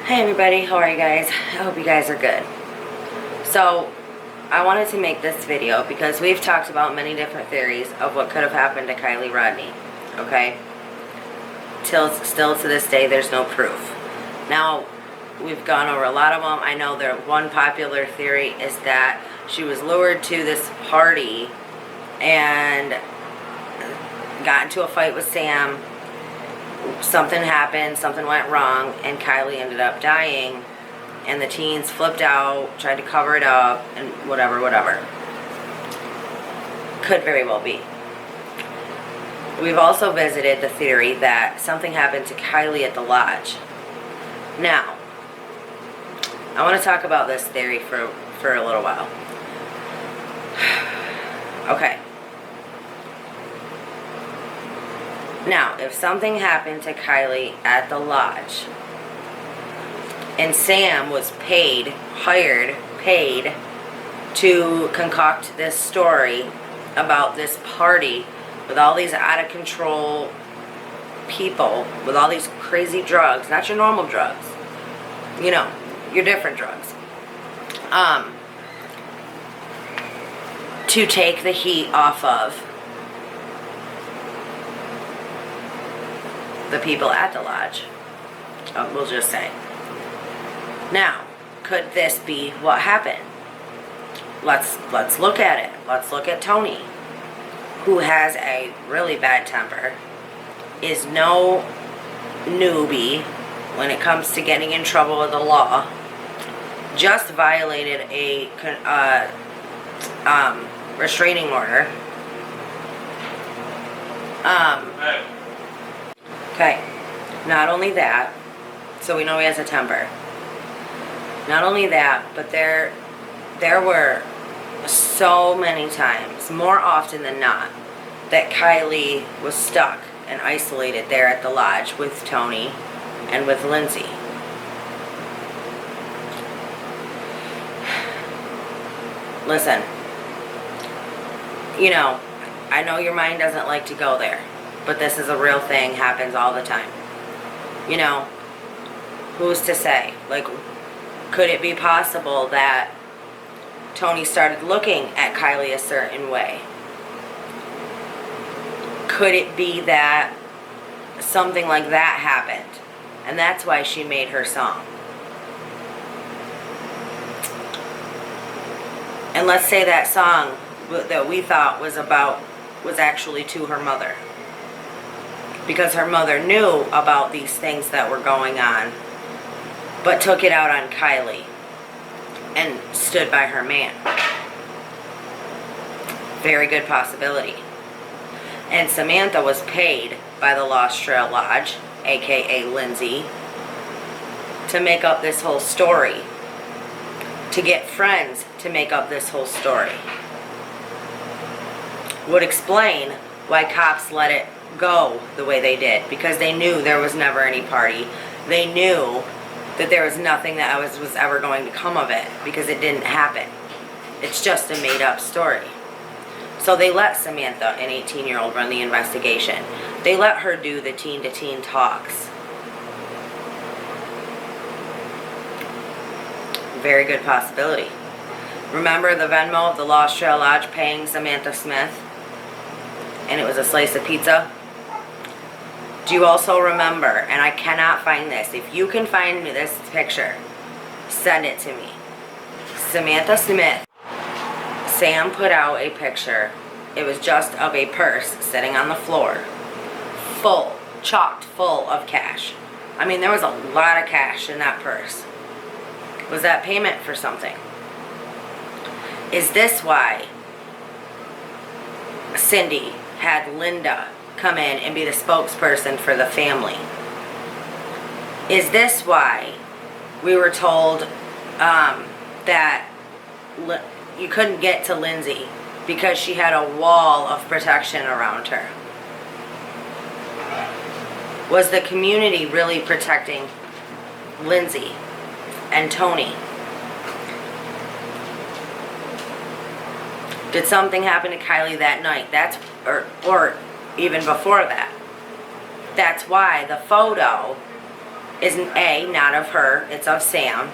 Hey everybody, how are you guys? I hope you guys are good. So, I wanted to make this video because we've talked about many different theories of what could have happened to Kiely Rodni, okay? Still to this day, there's no proof. Now, we've gone over a lot of them. I know one popular theory is that she was lured to this party and got into a fight with Sam. Something happened, something went wrong, and Kiely ended up dying, and the teens flipped out, tried to cover it up, and whatever. Could very well be. We've also visited the theory that something happened to Kiely at the lodge. Now, I want to talk about this theory for a little while. Okay. Now, if something happened to Kiely at the lodge, and Sam was paid to concoct this story about this party with all these out of control people, with all these crazy drugs, not your normal drugs, you know, your different drugs, to take the heat off of the people at the lodge, we'll just say. Now, could this be what happened? Let's look at it. Let's look at Tony, who has a really bad temper, is no newbie when it comes to getting in trouble with the law, just violated a restraining order. Okay, not only that, so we know he has a temper. Not only that, but there were so many times, more often than not, that Kiely was stuck and isolated there at the lodge with Tony and with Lindsay. Listen, you know, I know your mind doesn't like to go there, but this is a real thing, happens all the time. You know, who's to say? Like, could it be possible that Tony started looking at Kiely a certain way? Could it be that something like that happened, and that's why she made her song? And let's say that song that we thought was actually to her mother, because her mother knew about these things that were going on, but took it out on Kiely and stood by her man. Very good possibility. And Samantha was paid by the Lost Trail Lodge, aka Lindsay, to make up this whole story, to get friends to make up this whole story. Would explain why cops let it go the way they did, because they knew there was never any party. They knew that there was nothing that was ever going to come of it, because it didn't happen. It's just a made up story. So they let Samantha, an 18-year-old, run the investigation. They let her do the teen-to-teen talks. Very good possibility. Remember the Venmo of the Lost Trail Lodge paying Samantha Smith? And it was a slice of pizza? Do you also remember, and I cannot find this, if you can find me this picture, send it to me. Samantha Smith, Sam put out a picture. It was just of a purse sitting on the floor, chocked full of cash. I mean, there was a lot of cash in that purse. Was that payment for something? Is this why Cindy had Linda come in and be the spokesperson for the family? Is this why we were told that you couldn't get to Lindsay because she had a wall of protection around her? Was the community really protecting Lindsay and Tony? Did something happen to Kiely that night? Or even before that? That's why the photo is A, not of her, it's of Sam.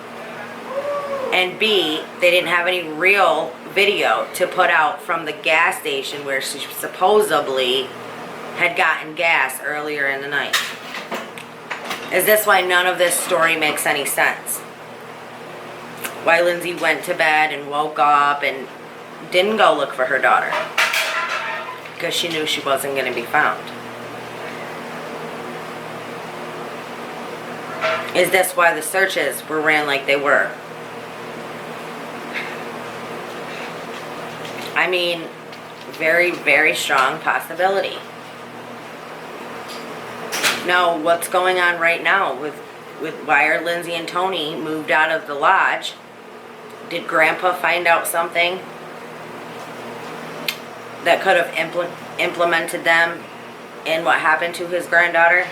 And B, they didn't have any real video to put out from the gas station where she supposedly had gotten gas earlier in the night. Is this why none of this story makes any sense? Why Lindsay went to bed and woke up and didn't go look for her daughter? Because she knew she wasn't going to be found. Is this why the searches were ran like they were? I mean, very, very strong possibility. Now, what's going on right now with why are Lindsay and Tony moved out of the lodge? Did Grandpa find out something that could have implemented them in what happened to his granddaughter?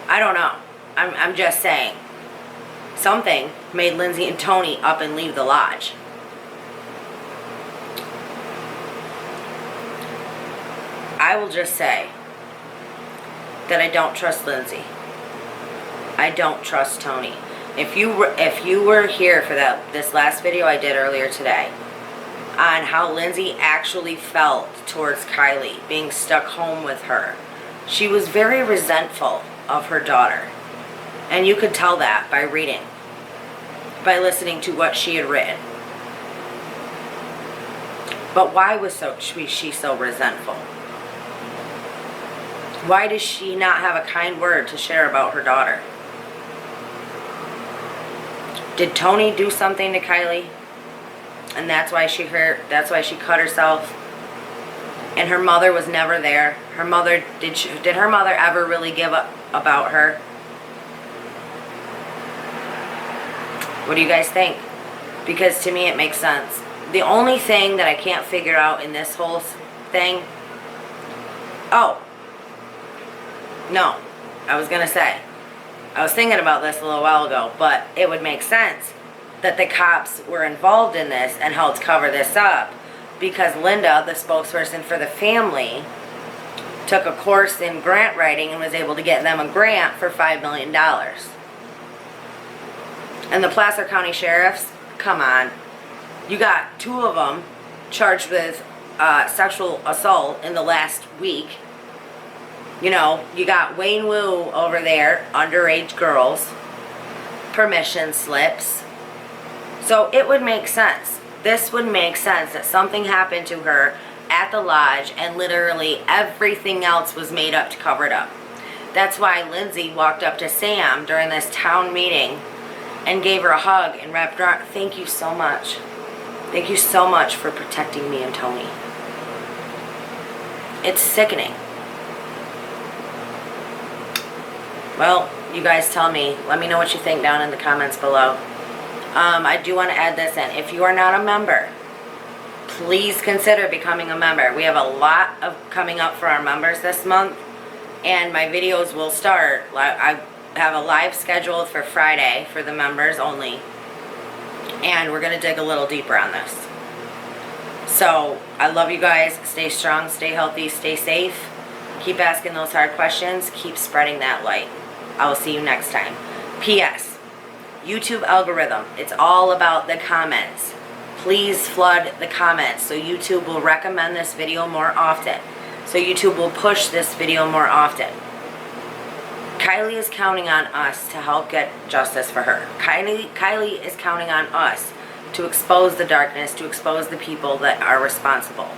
I don't know. I'm just saying. Something made Lindsay and Tony up and leave the lodge. I will just say that I don't trust Lindsay. I don't trust Tony. If you were here for this last video I did earlier today on how Lindsay actually felt towards Kylie being stuck home with her, she was very resentful of her daughter. And you could tell that by reading, by listening to what she had written. But why was she so resentful? Why does she not have a kind word to share about her daughter? Did Tony do something to Kylie? And that's why she cut herself. And her mother was never there. Her mother, did her mother ever really give up about her? What do you guys think? Because to me it makes sense. The only thing that I can't figure out in this whole thing... Oh. No. I was going to say. I was thinking about this a little while ago, but it would make sense that the cops were involved in this and helped cover this up because Linda, the spokesperson for the family, took a course in grant writing and was able to get them a grant for $5 million. And the Placer County Sheriffs, come on. You got 2 of them charged with sexual assault in the last week. You know, you got Wayne Wu over there, underage girls, permission slips. So it would make sense. This would make sense that something happened to her at the lodge and literally everything else was made up to cover it up. That's why Lindsay walked up to Sam during this town meeting and gave her a hug and wrapped her arm. Thank you so much. Thank you so much for protecting me and Tony. It's sickening. Well, you guys tell me. Let me know what you think down in the comments below. I do want to add this in. If you are not a member, please consider becoming a member. We have a lot of coming up for our members this month. And my videos will start. I have a live scheduled for Friday for the members only. And we're going to dig a little deeper on this. So, I love you guys. Stay strong, stay healthy, stay safe. Keep asking those hard questions. Keep spreading that light. I will see you next time. P.S. YouTube algorithm. It's all about the comments. Please flood the comments so YouTube will recommend this video more often. So YouTube will push this video more often. Kylie is counting on us to help get justice for her. Kylie is counting on us to expose the darkness, to expose the people that are responsible.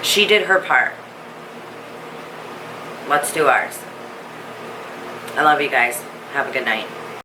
She did her part. Let's do ours. I love you guys. Have a good night.